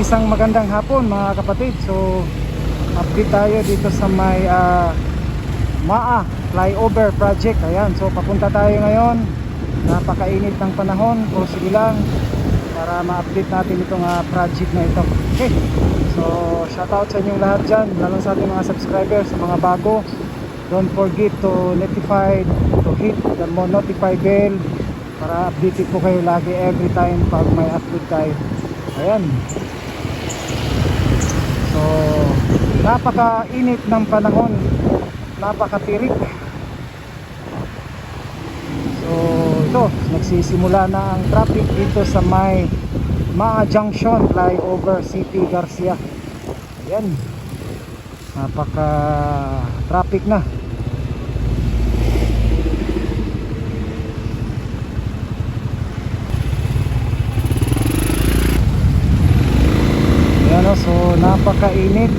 Isang magandang hapon mga kapatid. So update tayo dito sa may MAA flyover project. Ayan, so papunta tayo ngayon. Napakainit ng panahon. So sige lang para ma-update natin itong project na ito. Okay, so shoutout sa inyong lahat dyan, lalo sa ating mga subscribers, sa mga bago. Don't forget to hit the notify bell para updated po kayo lagi every time pag may upload tayo. Ayan, so napakainit ng panahon, napakatirik. So ito, nagsisimula na ang traffic dito sa may MAA Junction flyover City Garcia. Ayan, napaka traffic na. So napakainit.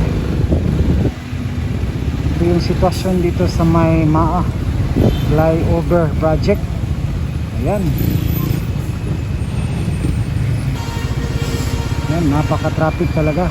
Ito yung sitwasyon dito sa may MAA flyover project. Ayan, ayan, napaka-traffic talaga.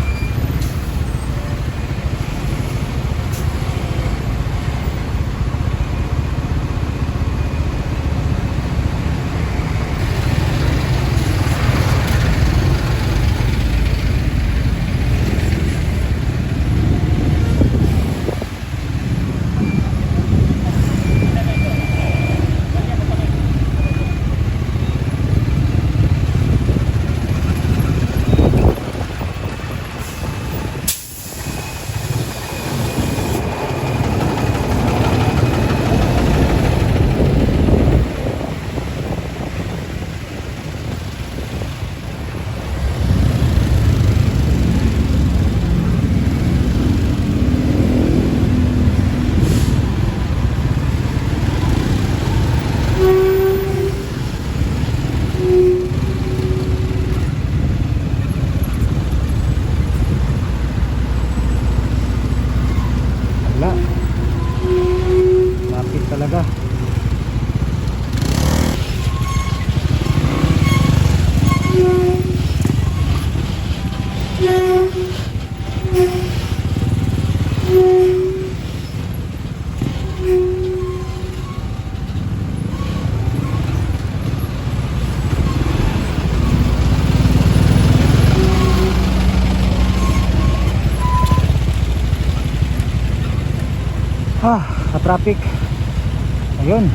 Lapit talaga. Traffic. Ayun.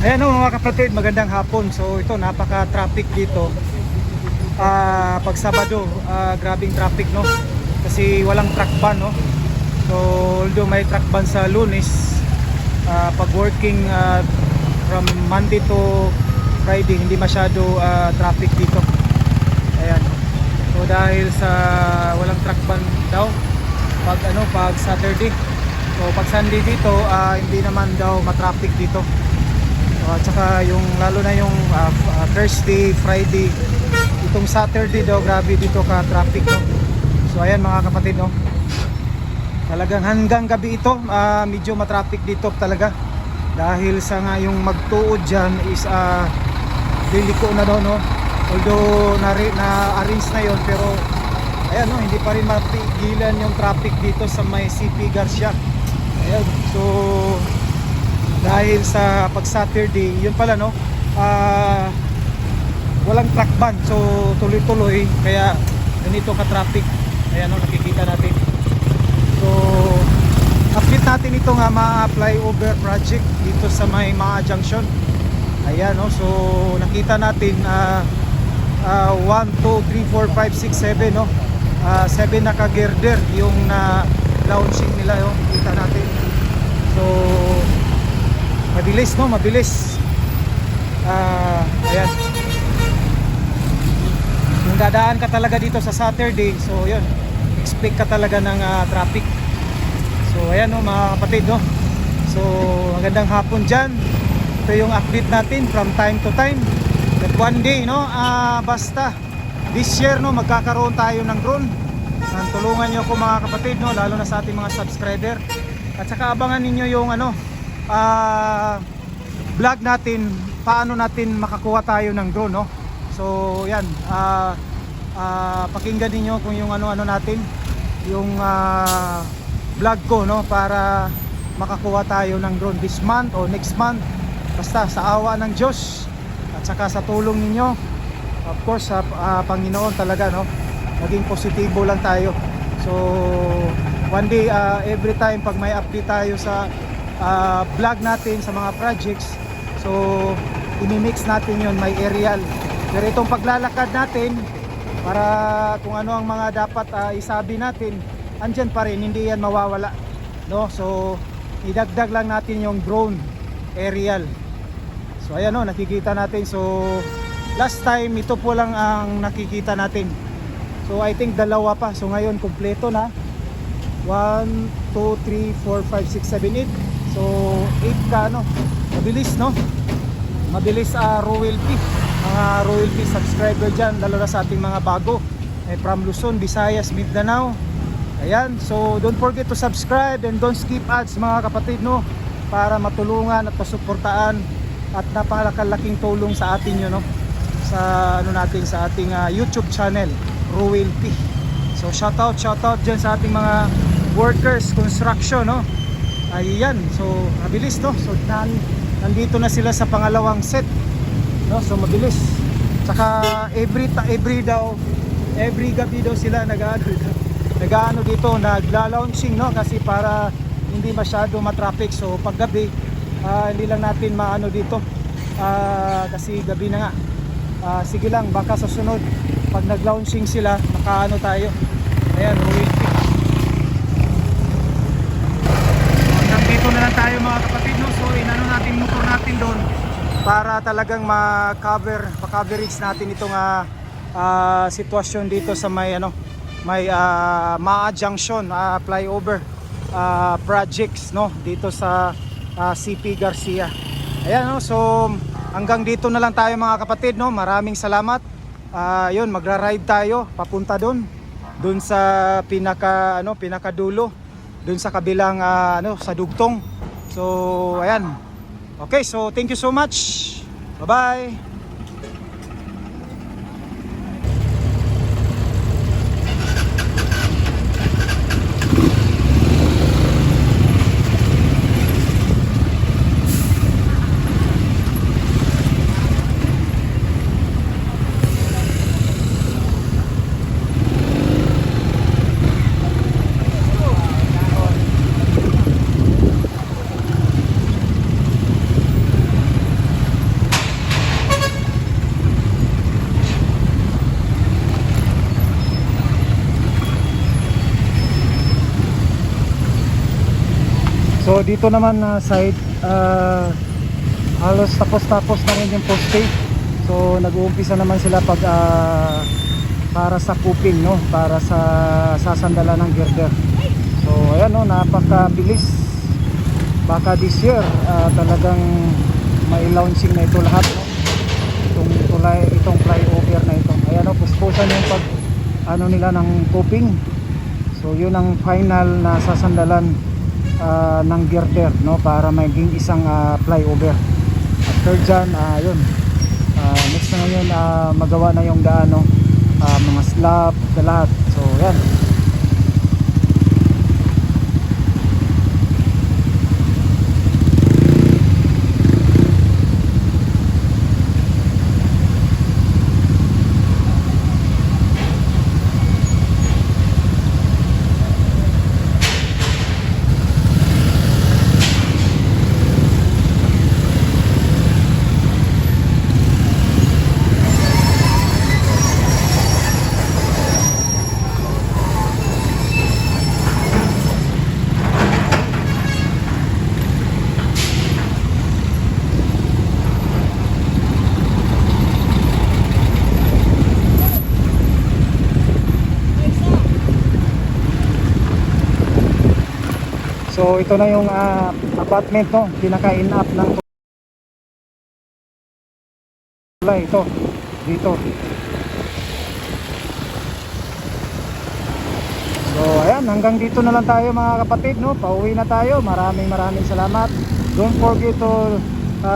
Ayan mga kapatid, magandang hapon. So ito, napaka-traffic dito. Pag Sabado, grabing traffic, no, kasi walang truck ban, no. So although may truck ban sa Lunes, pag working from Monday to Friday, hindi masyado traffic dito. Ayan, so dahil sa walang truck ban daw pag Saturday. So pag Sunday dito, hindi naman daw matraffic dito. At saka yung lalo na yung Thursday, Friday, itong Saturday daw grabe dito ka traffic, no? So ayan mga kapatid, no, talagang hanggang gabi ito medyo matraffic dito talaga, dahil sa nga yung magtuod dyan is liliko na daw, no, although na-arrange na yon, pero ayan, no, hindi pa rin mapigilan yung traffic dito sa may CP Garcia. Ayan, so dahil sa pag Saturday, yun pala, no, walang truck ban, so tuloy-tuloy, kaya ganito ka-traffic. Ayan, no, nakikita natin. So update natin ito nga MAA flyover project dito sa may MAA Junction. Ayan, no, so nakita natin 1, 2, 3, 4, 5, 6, 7, no, 7 naka-girder yung launching nila, no, nakita natin. So mabilis, no, mabilis. Ayan, kung dadaan ka talaga dito sa Saturday, so yun, expect ka talaga ng traffic. So ayan, no, mga kapatid, no, so magandang hapon dyan. ito yung update natin from time to time. That one day, no, basta this year, no, magkakaroon tayo ng drone. Tulungan nyo ako mga kapatid, no, lalo na sa ating mga subscriber. At saka abangan ninyo yung vlog natin, paano natin makakuha tayo ng drone, no. So yan, pakinggan niyo kung yung ano natin, yung vlog ko, no, para makakuha tayo ng drone this month o next month, basta sa awa ng Diyos at saka sa tulong ninyo, of course sa Panginoon talaga, no, maging positibo lang tayo. So one day, every time pag may update tayo sa vlog natin sa mga projects, so inimix natin yon, may aerial. Pero itong paglalakad natin, para kung ano ang mga dapat isabi natin, andyan pa rin, hindi yan mawawala, no. So idagdag lang natin yung drone aerial. So ayan, no, nakikita natin. So last time ito po lang ang nakikita natin. So I think dalawa pa. So ngayon kumpleto na. 1, 2, 3, 4, 5, 6, 7, 8. So 8 ka, no. Mabilis, no. Mabilis royalty. Mga royalty subscriber dyan, lalo na sa ating mga bago, from Luzon, Visayas, Mindanao. Ayan, so don't forget to subscribe and don't skip ads mga kapatid, no, para matulungan at pasuportaan at napakalaking tulong sa atin yun, no, sa natin, sa ating YouTube channel Royalty. So shout out dyan sa ating mga workers construction, no. Ayan, so mabilis, no. So nandito na sila sa pangalawang set, no, so mabilis. Saka every gabi daw sila nag-ano dito, nagla-launching, no, kasi para hindi masyado matraffic. So pag gabi, hindi lang natin maano dito, kasi gabi na nga. Sige lang, baka sa sunod pag nag-launching sila, makaano tayo. Ayan, royalty. Hanggang dito na lang tayo mga kapatid, no. So inano natin motor natin doon para talagang ma-coverage natin itong sitwasyon dito sa may Maa Junction flyover projects, no, dito sa CP Garcia. Ayan, no, so hanggang dito na lang tayo mga kapatid, no. Maraming salamat. Yun, magra-ride tayo papunta doon sa pinakadulo, doon sa kabilang sa dugtong. So ayan. Okay, so thank you so much. Bye-bye. So dito naman na side, halos tapos na rin yung poste. So nag-uumpisa naman sila para sa coping, no, para sa sasandala ng girder. So ayan, no, napakabilis. Baka this year talagang may launching na ito lahat, no? Itong flyover na ito. Ayan, no, puspusan yung nila ng coping. So yun ang final na sasandalan ng girder, no, para maging isang flyover. After dyan, yun, next na ngayon magawa na yung daan, no, mga slab, lahat. So yan. So ito na yung apartment, no, pinaka-in up ng Wala ito dito. So ayan, hanggang dito na lang tayo mga kapatid, no? Pauwi na tayo. Maraming salamat. Don't forget to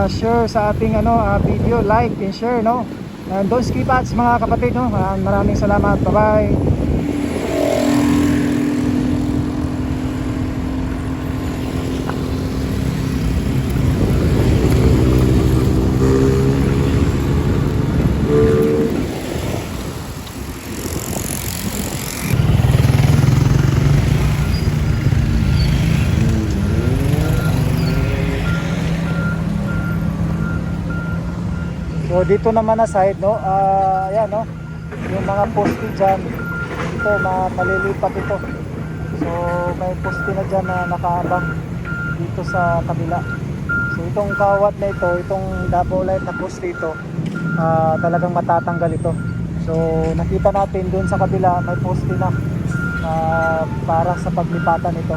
share sa ating video, like and share, no? And don't skip ads mga kapatid, no? Maraming salamat. Bye-bye. So dito naman na side, no, ayan, no, yung mga poste dyan, ito malilipat ito. So may poste na dyan na nakaabang dito sa kabila. So itong kawat na ito, itong double light na poste ito, talagang matatanggal ito. So nakita natin doon sa kabila may poste na para sa paglipatan ito.